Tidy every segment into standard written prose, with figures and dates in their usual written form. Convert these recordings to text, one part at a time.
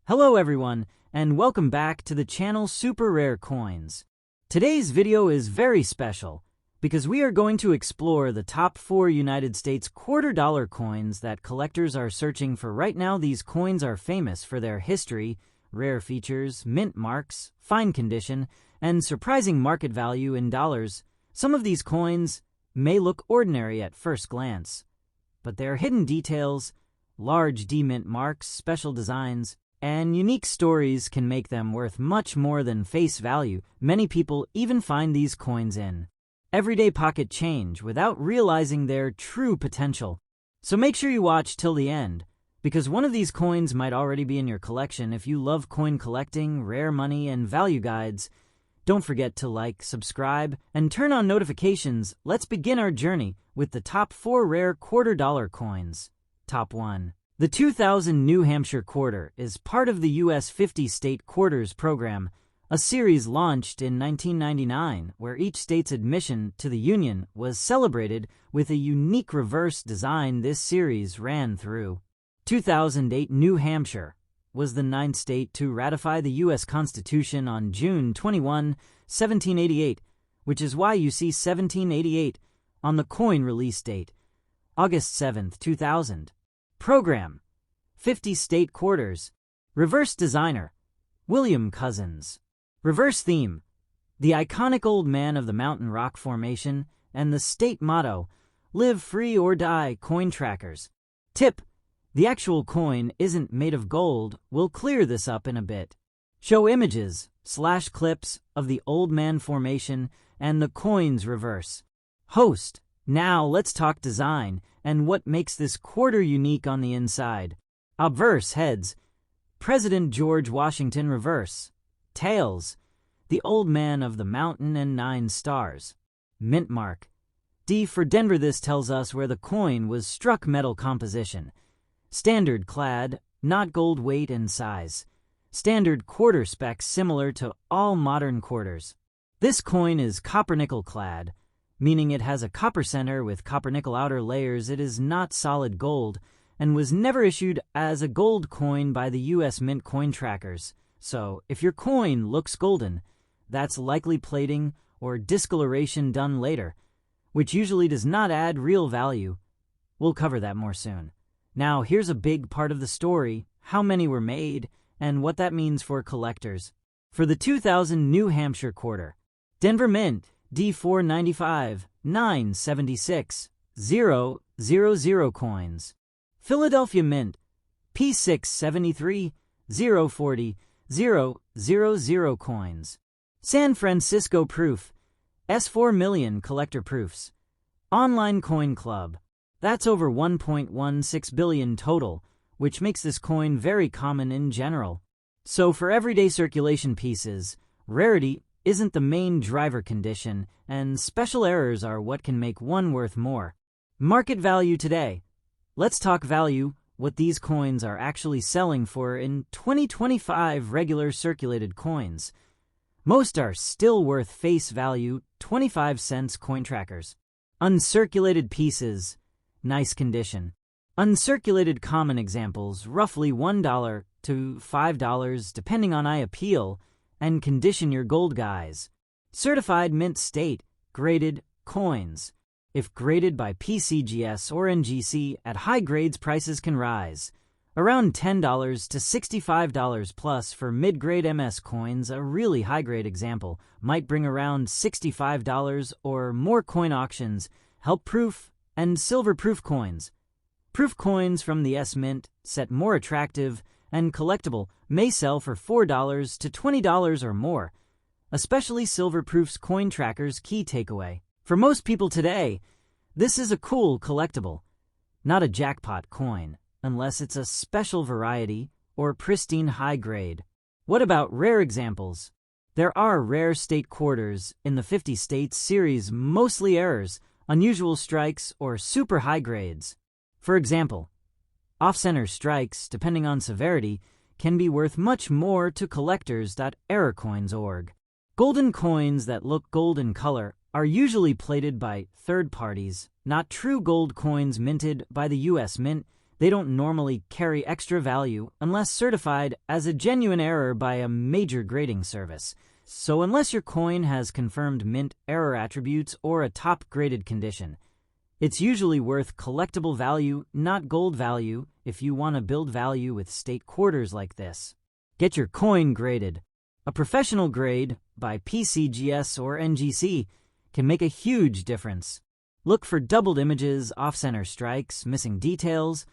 Hello everyone, and welcome back to the channel Super Rare Coins. Today's video is very special because we are going to explore the top 4 United States quarter-dollar coins that collectors are searching for right now. These coins are famous for their history, rare features, mint marks, fine condition, and surprising market value in dollars. Some of these coins may look ordinary at first glance, but their hidden details, large D-mint marks, special designs, and unique stories can make them worth much more than face value. Many people even find these coins in everyday pocket change without realizing their true potential. So make sure you watch till the end, because one of these coins might already be in your collection. If you love coin collecting, rare money, and value guides, don't forget to like, subscribe, and turn on notifications. Let's begin our journey with the top 4 rare quarter-dollar coins. Top 1. The 2000 New Hampshire Quarter is part of the U.S. 50-state quarters program, a series launched in 1999 where each state's admission to the Union was celebrated with a unique reverse design. This series ran through 2008. New Hampshire was the 9th state to ratify the U.S. Constitution on June 21, 1788, which is why you see 1788 on the coin release date, August 7, 2000. Program: 50 state quarters. Reverse designer: William Cousins. Reverse theme: the iconic Old Man of the Mountain Rock Formation, and the state motto, "Live free or die." Coin trackers. Tip: the actual coin isn't made of gold. We'll clear this up in a bit. Show images / clips of the Old Man Formation and the coin's reverse. Host: now let's talk design and what makes this quarter unique on the inside. Obverse: heads, President George Washington. Reverse: tails, the Old Man of the Mountain and 9 stars. Mint mark: D for Denver. This tells us where the coin was struck. Metal composition: standard clad, not gold. Weight and size: standard quarter specs similar to all modern quarters. This coin is copper nickel clad, meaning it has a copper center with copper-nickel outer layers. It is not solid gold and was never issued as a gold coin by the U.S. Mint coin trackers. So, if your coin looks golden, that's likely plating or discoloration done later, which usually does not add real value. We'll cover that more soon. Now, here's a big part of the story: how many were made and what that means for collectors. For the 2000 New Hampshire Quarter, Denver Mint D495 976 000 coins. Philadelphia Mint P673 040 000 coins. San Francisco Proof S4 million collector proofs. Online Coin Club. That's over 1.16 billion total, which makes this coin very common in general. So for everyday circulation pieces, rarity isn't the main driver condition, and special errors are what can make one worth more. Market value today. Let's talk value, what these coins are actually selling for in 2025. Regular circulated coins. Most are still worth face value 25 cents. Coin trackers. Uncirculated pieces, nice condition. Uncirculated common examples, roughly $1 to $5 depending on eye appeal and condition. Your gold guys. Certified mint state, graded coins. If graded by PCGS or NGC at high grades, prices can rise around $10 to $65 plus. For mid-grade MS coins, a really high-grade example might bring around $65 or more. Coin auctions help proof and silver proof coins. Proof coins from the S Mint, set more attractive and collectible, may sell for $4 to $20 or more, especially silver proofs. Coin trackers. Key takeaway: for most people today, this is a cool collectible, not a jackpot coin, unless it's a special variety or pristine high grade. What about rare examples? There are rare state quarters in the 50 states series, mostly errors, unusual strikes, or super high grades. For example, off-center strikes, depending on severity, can be worth much more to collectors. Errorcoins.org. Golden coins that look gold in color are usually plated by third parties, not true gold coins minted by the U.S. Mint. They don't normally carry extra value unless certified as a genuine error by a major grading service. So unless your coin has confirmed mint error attributes or a top-graded condition, it's usually worth collectible value, not gold value, if you want to build value with state quarters like this. Get your coin graded. A professional grade by PCGS or NGC can make a huge difference. Look for doubled images, off-center strikes, missing details,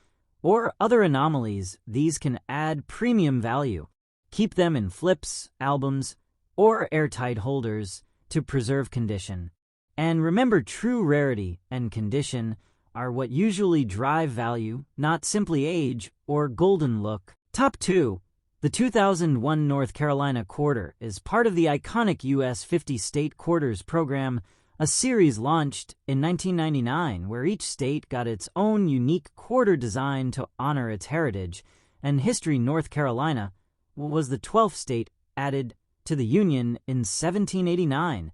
or other anomalies. These can add premium value. Keep them in flips, albums, or airtight holders to preserve condition. And remember, true rarity and condition are what usually drive value, not simply age or golden look. Top 2. The 2001 North Carolina Quarter is part of the iconic U.S. 50 State Quarters program, a series launched in 1999 where each state got its own unique quarter design to honor its heritage, and history. North Carolina was the 12th state added to the Union in 1789,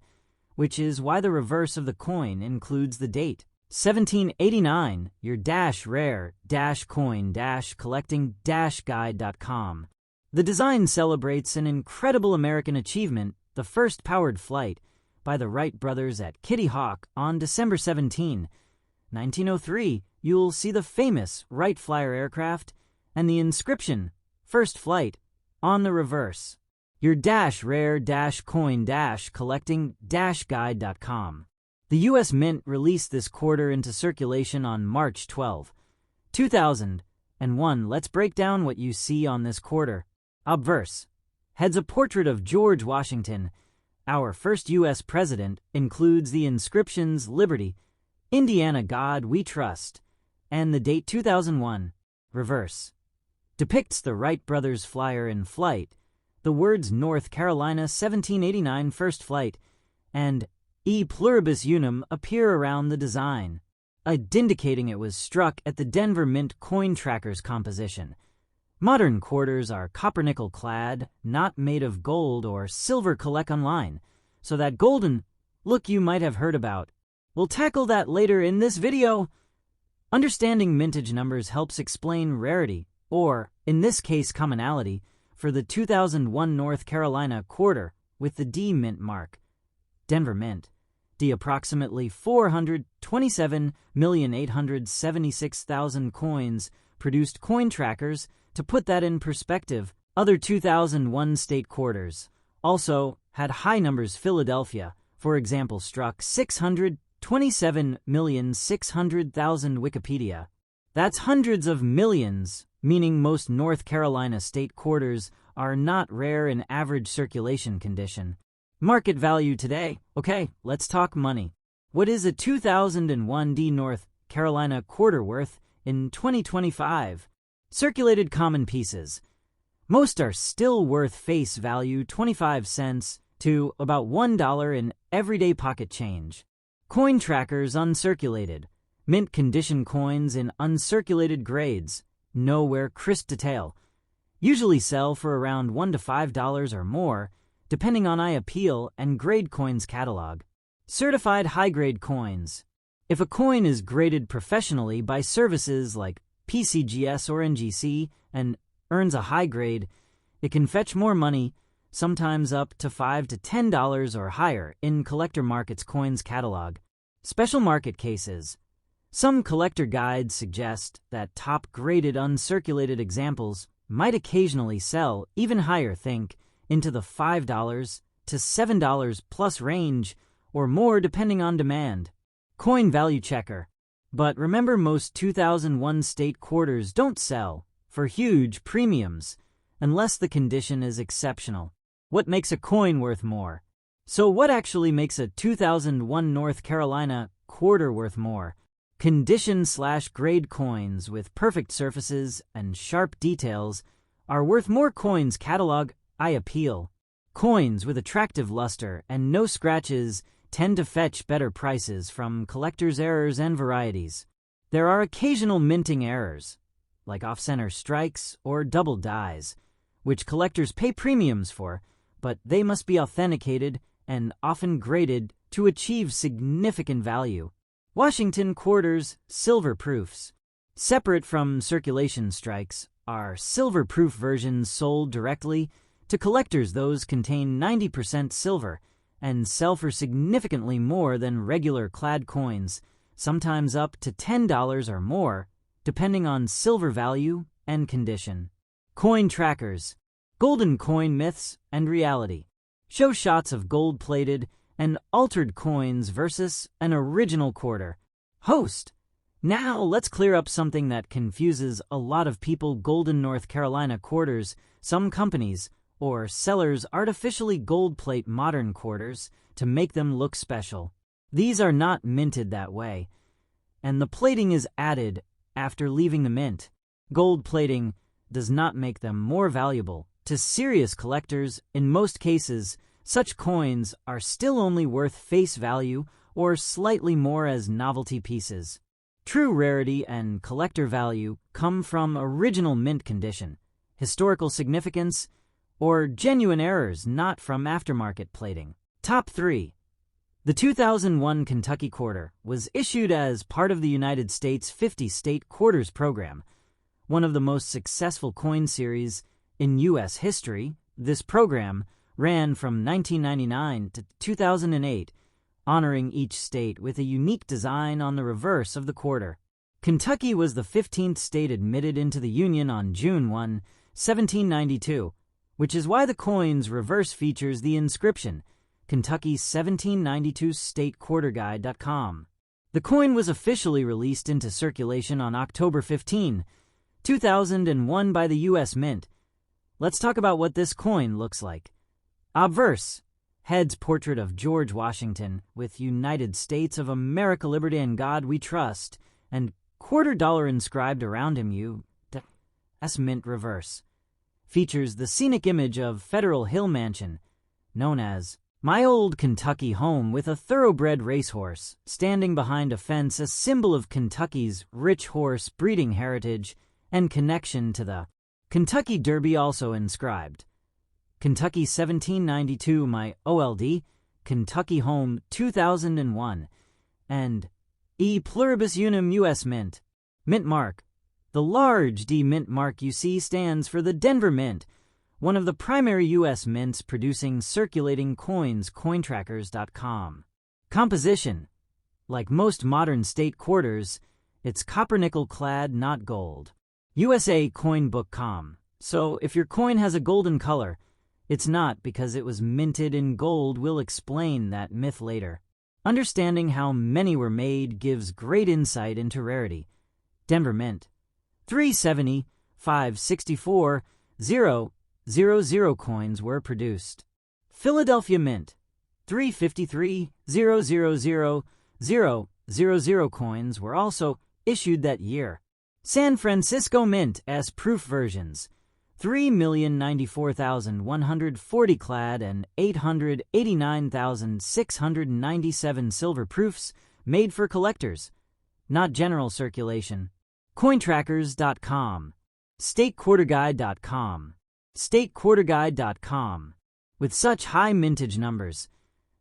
which is why the reverse of the coin includes the date. 1789, your rare-coin-collecting-guide.com. The design celebrates an incredible American achievement, the first powered flight by the Wright brothers at Kitty Hawk on December 17, 1903. You'll see the famous Wright Flyer aircraft and the inscription, First Flight, on the reverse. Your rare-coin-collecting-guide.com. The U.S. Mint released this quarter into circulation on March 12, 2001. Let's break down what you see on this quarter. Obverse heads a portrait of George Washington, our first U.S. president, includes the inscriptions Liberty, Indiana God We Trust, and the date 2001. Reverse depicts the Wright brothers flyer in flight. The words North Carolina 1789 First Flight and E Pluribus Unum appear around the design, indicating it was struck at the Denver Mint coin tracker's composition. Modern quarters are copper-nickel clad, not made of gold or silver. Collect online, so that golden look you might have heard about. We'll tackle that later in this video. Understanding mintage numbers helps explain rarity, or, in this case, commonality, for the 2001 North Carolina quarter with the D mint mark. Denver Mint, D approximately 427,876,000 coins produced coin trackers. To put that in perspective, other 2001 state quarters also had high numbers. Philadelphia, for example, struck 627,600,000. Wikipedia. That's hundreds of millions, meaning most North Carolina state quarters are not rare in average circulation condition. Market value today. Okay, let's talk money. What is a 2001 D North Carolina quarter worth in 2025? Circulated common pieces. Most are still worth face value 25 cents to about $1 in everyday pocket change. Coin trackers uncirculated. Mint condition coins in uncirculated grades. Nowhere crisp detail. Usually sell for around $1 to $5 or more, depending on eye appeal and grade coins catalog. Certified high-grade coins. If a coin is graded professionally by services like PCGS or NGC and earns a high grade, it can fetch more money, sometimes up to $5 to $10 or higher in Collector Market's coins catalog. Special market cases. Some collector guides suggest that top-graded uncirculated examples might occasionally sell even higher, think into the $5 to $7 plus range or more depending on demand. Coin value checker. But remember, most 2001 state quarters don't sell for huge premiums unless the condition is exceptional. What makes a coin worth more? So what actually makes a 2001 North Carolina quarter worth more? Condition/grade coins with perfect surfaces and sharp details are worth more. Coins catalog, eye appeal. Coins with attractive luster and no scratches tend to fetch better prices from collectors' errors and varieties. There are occasional minting errors, like off-center strikes or double dies, which collectors pay premiums for, but they must be authenticated and often graded to achieve significant value. Washington quarters, silver proofs. Separate from circulation strikes are silver-proof versions sold directly to collectors. Those contain 90% silver and sell for significantly more than regular clad coins, sometimes up to $10 or more, depending on silver value and condition. Coin trackers, golden coin myths and reality. Show shots of gold-plated and altered coins versus an original quarter. Host, now let's clear up something that confuses a lot of people. Golden North Carolina quarters. Some companies or sellers artificially gold plate modern quarters to make them look special. These are not minted that way, and the plating is added after leaving the mint. Gold plating does not make them more valuable. To serious collectors, in most cases, such coins are still only worth face value or slightly more as novelty pieces. True rarity and collector value come from original mint condition, historical significance, or genuine errors, not from aftermarket plating. Top 3. The 2001 Kentucky Quarter was issued as part of the United States 50-state quarters program, one of the most successful coin series in U.S. history. This program ran from 1999 to 2008, honoring each state with a unique design on the reverse of the quarter. Kentucky was the 15th state admitted into the Union on June 1, 1792, which is why the coin's reverse features the inscription, Kentucky's 1792 State Quarter Guide.com. The coin was officially released into circulation on October 15, 2001 by the U.S. Mint. Let's talk about what this coin looks like. Obverse. Head's portrait of George Washington with United States of America, liberty and God we trust, and $quarter inscribed around him. U.S. Mint reverse. Features the scenic image of Federal Hill Mansion, known as my old Kentucky home, with a thoroughbred racehorse standing behind a fence, a symbol of Kentucky's rich horse breeding heritage and connection to the Kentucky Derby. Also inscribed, Kentucky 1792, my OLD, Kentucky home 2001, and E pluribus unum U.S. Mint. Mint mark. The large D mint mark you see stands for the Denver Mint, one of the primary U.S. mints producing circulating coins. Cointrackers.com. Composition. Like most modern state quarters, it's copper-nickel clad, not gold. USA Coinbook.com. So if your coin has a golden color, it's not because it was minted in gold. We'll explain that myth later. Understanding how many were made gives great insight into rarity. Denver Mint. 370, 564, 000 coins were produced. Philadelphia Mint. 353, 000 coins were also issued that year. San Francisco Mint S proof versions. 3,094,140 clad and 889,697 silver proofs made for collectors, not general circulation. Cointrackers.com. StateQuarterGuide.com. StateQuarterGuide.com. With such high mintage numbers,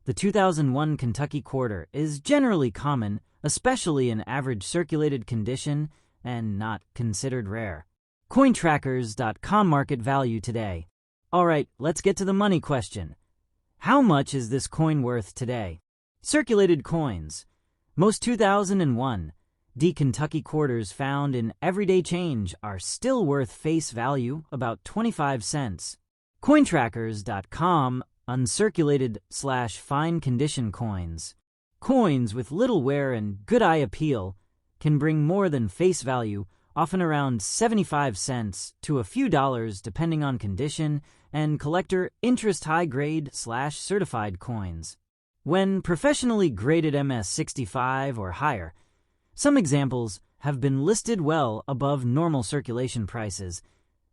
the 2001 Kentucky Quarter is generally common, especially in average circulated condition, and not considered rare. Cointrackers.com market value today. Alright, let's get to the money question. How much is this coin worth today? Circulated coins. Most 2001 D Kentucky quarters found in everyday change are still worth face value about 25 cents. Cointrackers.com uncirculated/fine condition coins. Coins with little wear and good eye appeal can bring more than face value, often around 75 cents to a few dollars depending on condition and collector interest. High-grade/certified coins. When professionally graded MS65 or higher, some examples have been listed well above normal circulation prices,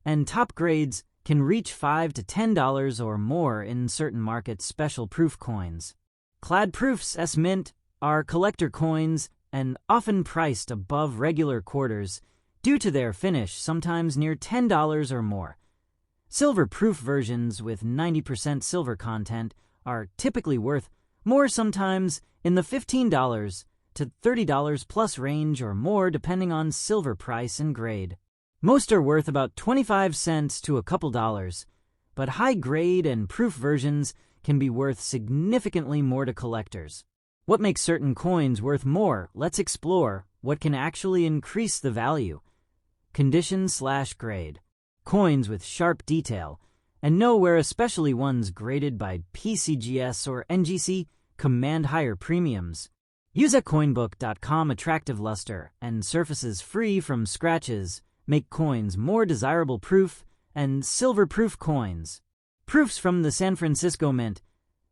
and top grades can reach $5 to $10 or more in certain markets. Special proof coins. Clad proofs S Mint are collector coins and often priced above regular quarters due to their finish, sometimes near $10 or more. Silver proof versions with 90% silver content are typically worth more, sometimes in the $15 to $30 plus range or more depending on silver price and grade. Most are worth about 25 cents to a couple dollars, but high-grade and proof versions can be worth significantly more to collectors. What makes certain coins worth more? Let's explore what can actually increase the value. Condition/grade. Coins with sharp detail, and know where, especially ones graded by PCGS or NGC, command higher premiums. Use a coinbook.com attractive luster and surfaces free from scratches make coins more desirable. Proof and silver-proof coins. Proofs from the San Francisco Mint,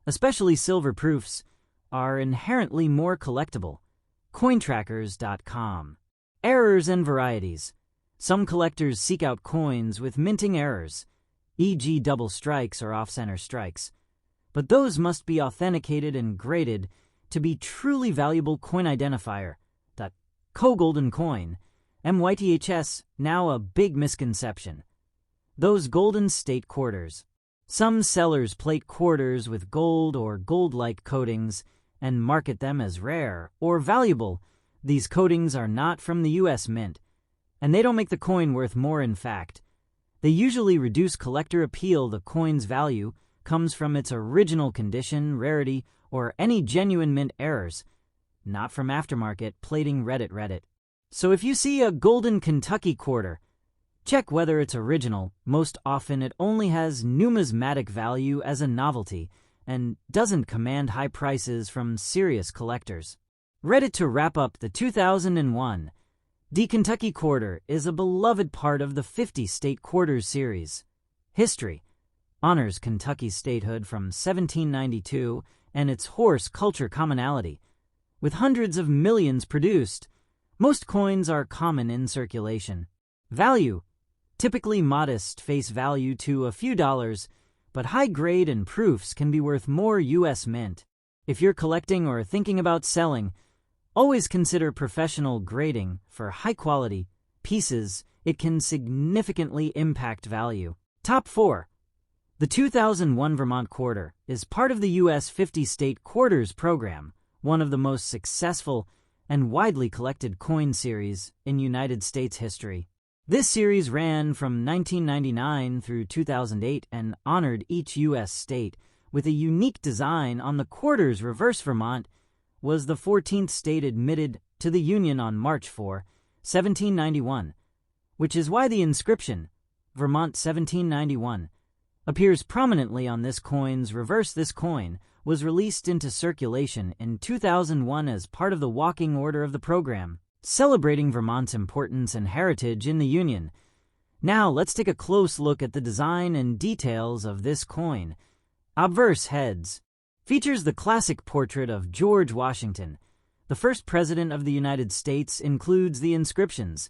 especially silver proofs, are inherently more collectible. Cointrackers.com. Errors and varieties. Some collectors seek out coins with minting errors, e.g. double strikes or off-center strikes, but those must be authenticated and graded to be truly valuable. Coin identifier. Golden coin, MYTHS, now a big misconception. Those golden state quarters. Some sellers plate quarters with gold or gold-like coatings and market them as rare or valuable. These coatings are not from the U.S. Mint, and they don't make the coin worth more. In fact, they usually reduce collector appeal. The coin's value comes from its original condition, rarity, or any genuine mint errors, not from aftermarket plating. Reddit. So if you see a golden Kentucky quarter, check whether it's original. Most often it only has numismatic value as a novelty and doesn't command high prices from serious collectors. Reddit. To wrap up the 2001, the Kentucky quarter is a beloved part of the 50 state quarters series. History honors Kentucky's statehood from 1792 and its horse culture commonality. With hundreds of millions produced, most coins are common in circulation. Value typically modest face value to a few dollars, but high grade and proofs can be worth more. U.S. Mint. If you're collecting or thinking about selling, always consider professional grading for high-quality pieces. It can significantly impact value. Top 4. The 2001 Vermont Quarter is part of the U.S. 50-state quarters program, one of the most successful and widely collected coin series in United States history. This series ran from 1999 through 2008 and honored each U.S. state with a unique design on the quarters. Reverse. Vermont was the 14th state admitted to the Union on March 4, 1791, which is why the inscription, Vermont 1791, appears prominently on this coin's reverse. This coin was released into circulation in 2001 as part of the walking order of the program, celebrating Vermont's importance and heritage in the Union. Now let's take a close look at the design and details of this coin. Obverse. Heads features the classic portrait of George Washington, the first president of the United States. Includes the inscriptions,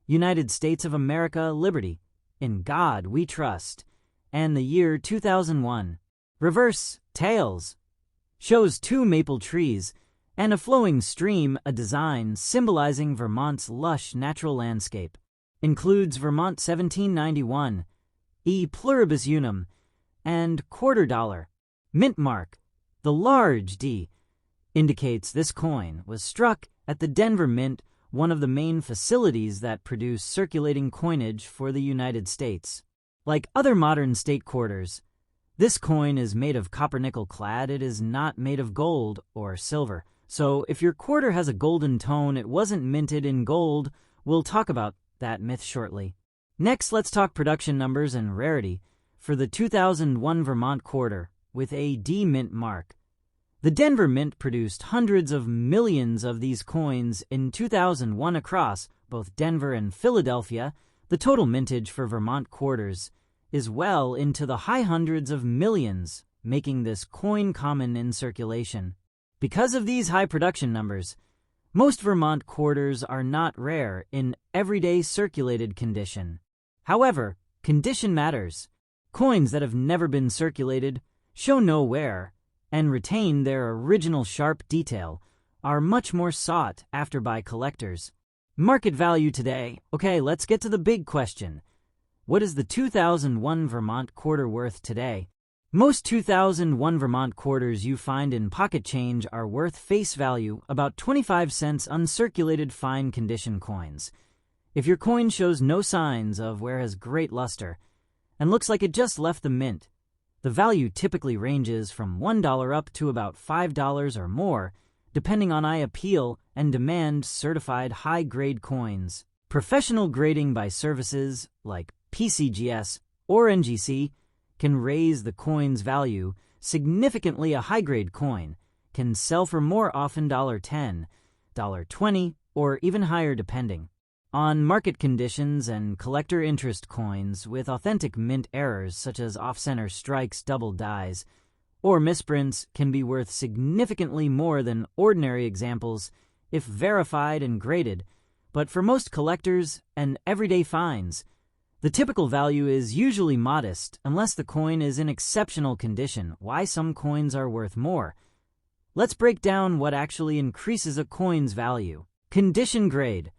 United States of America, Liberty, In God We Trust, and the year 2001. Reverse. Tails shows 2 maple trees and a flowing stream, a design symbolizing Vermont's lush natural landscape. Includes Vermont 1791, E pluribus unum, and quarter dollar. Mint mark. The large D indicates this coin was struck at the Denver Mint, one of the main facilities that produce circulating coinage for the United States. Like other modern state quarters, this coin is made of copper-nickel clad. It is not made of gold or silver. So if your quarter has a golden tone, it wasn't minted in gold. We'll talk about that myth shortly. Next, let's talk production numbers and rarity for the 2001 Vermont quarter with a D mint mark. The Denver Mint produced hundreds of millions of these coins in 2001 across both Denver and Philadelphia. The total mintage for Vermont quarters is well into the high hundreds of millions, making this coin common in circulation. Because of these high production numbers, most Vermont quarters are not rare in everyday circulated condition. However, condition matters. Coins that have never been circulated, show no wear, and retain their original sharp detail are much more sought after by collectors. Market value today. Okay, let's get to the big question. What is the 2001 Vermont quarter worth today? Most 2001 Vermont quarters you find in pocket change are worth face value about 25 cents uncirculated fine condition coins. If your coin shows no signs of wear, has great luster, and looks like it just left the mint, the value typically ranges from $1 up to about $5 or more, depending on eye appeal and demand. Certified high-grade coins. Professional grading by services like PCGS or NGC can raise the coin's value significantly. A high-grade coin can sell for more, often $10, $20, or even higher depending on market conditions. And collector interest coins with authentic mint errors such as off-center strikes, double dies, or misprints can be worth significantly more than ordinary examples if verified and graded. But for most collectors and everyday finds, the typical value is usually modest unless the coin is in exceptional condition. Why some coins are worth more. Let's break down what actually increases a coin's value. Condition grade.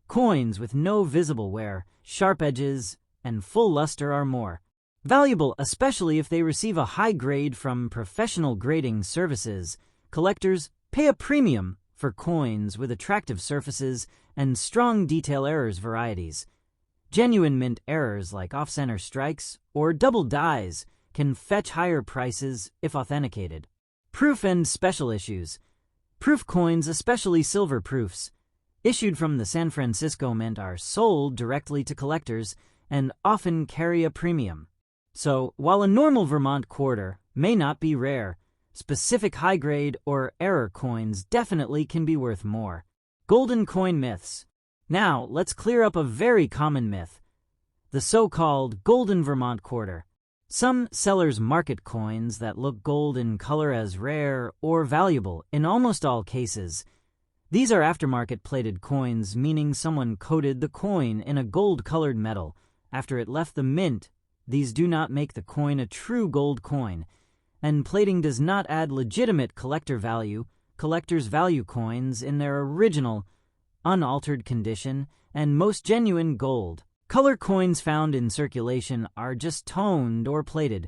Coins with no visible wear, sharp edges, and full luster are more valuable, especially if they receive a high grade from professional grading services. Collectors pay a premium for coins with attractive surfaces and strong detail. Errors varieties. Genuine mint errors like off-center strikes or double dies can fetch higher prices if authenticated. Proof and special issues. Proof coins, especially silver proofs, issued from the San Francisco Mint, are sold directly to collectors and often carry a premium. So, while a normal Vermont quarter may not be rare, specific high-grade or error coins definitely can be worth more. Golden coin myths. Now, let's clear up a very common myth: the so-called golden Vermont quarter. Some sellers market coins that look gold in color as rare or valuable. In almost all cases, these are aftermarket plated coins, meaning someone coated the coin in a gold-colored metal after it left the mint. These do not make the coin a true gold coin, and plating does not add legitimate collector value. Collectors value coins in their original, unaltered condition, and most genuine gold. Color coins found in circulation are just toned or plated,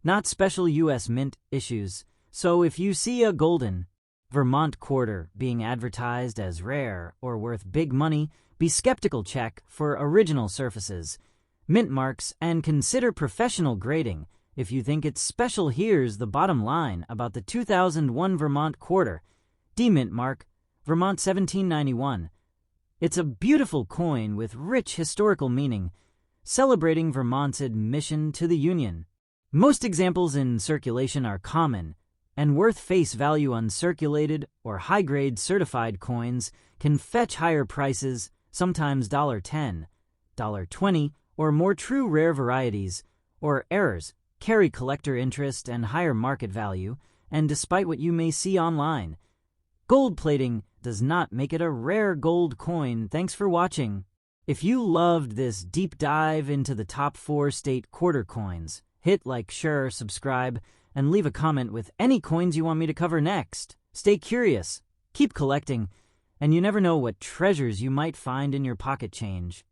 not special U.S. Mint issues. So if you see a golden Vermont quarter being advertised as rare or worth big money, be skeptical. Check for original surfaces, mint marks, and consider professional grading if you think it's special. Here's the bottom line about the 2001 Vermont quarter. D-mint mark, Vermont 1791. It's a beautiful coin with rich historical meaning, celebrating Vermont's admission to the Union. Most examples in circulation are common and worth face value. Uncirculated or high-grade certified coins can fetch higher prices, sometimes $10, $20, or more. True rare varieties or errors carry collector interest and higher market value, and despite what you may see online, gold plating does not make it a rare gold coin. Thanks for watching. If you loved this deep dive into the top 4 state quarter coins, hit like, share, subscribe, and leave a comment with any coins you want me to cover next. Stay curious, keep collecting, and you never know what treasures you might find in your pocket change.